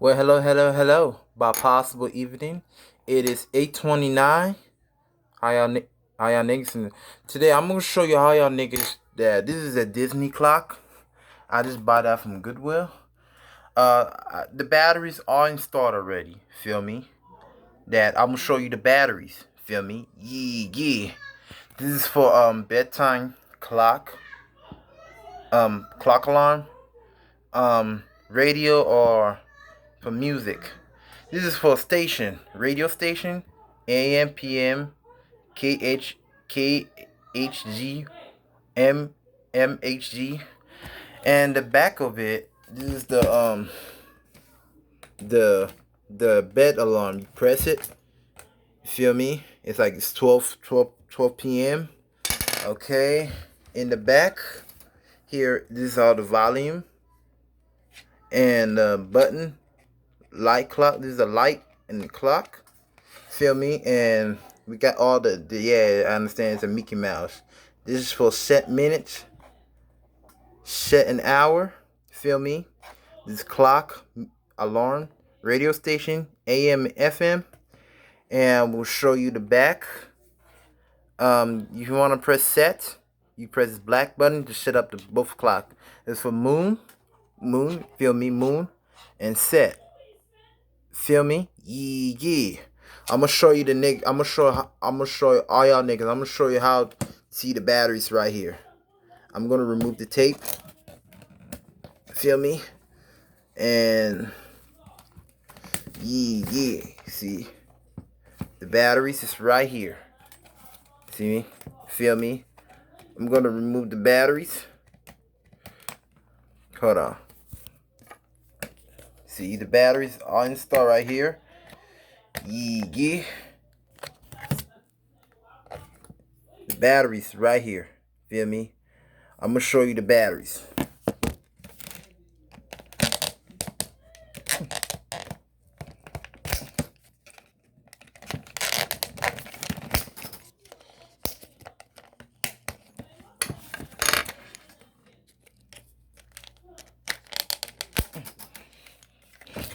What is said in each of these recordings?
Well, hello, hello, hello. By possible evening, it is 8:29. How y'all, how y'all niggas? Today, I'm gonna show you how y'all niggas that this is a Disney clock. I just bought that from Goodwill. The batteries are installed already. Feel me? That I'm gonna show you the batteries. Feel me? Yeah, yeah. This is for bedtime clock, clock alarm, radio or for music. This is for station, radio station, AM, PM, KH, KHG, MHG, and the back of it. This is the the bed alarm. You press it. You feel me? It's like it's 12 p.m. Okay. In the back here, this is all the volume and button light clock. This is a light and the clock. Feel me? And we got all the yeah, I understand it's a Mickey Mouse. This is for set minutes, set an hour. Feel me? This clock, alarm, radio station, AM, FM, and we'll show you the back. If you want to press set, you press this black button to set up the both clock. It's for moon, feel me, moon, and set. Feel me? Yeah, yeah. I'm gonna show you the nigga. I'm gonna show you all y'all niggas. I'm gonna show you how to see the batteries right here. I'm gonna remove the tape. Feel me? And yeah, yeah. See the batteries is right here. See me? Feel me? I'm gonna remove the batteries. Hold on. See the batteries are installed right here. Yeah, yeah. The batteries right here. Feel me? I'm gonna show you the batteries.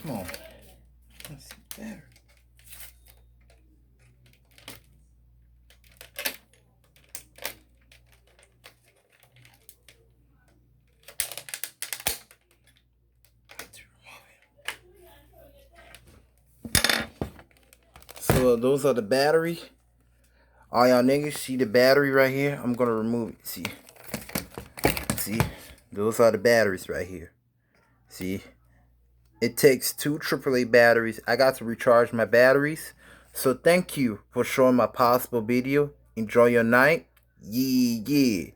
Come on. Let's see better. So those are the battery. All y'all niggas see the battery right here? I'm gonna remove it. See, those are the batteries right here. See, it takes two AAA batteries. I got to recharge my batteries. So thank you for showing my possible video. Enjoy your night. Yeah, yeah.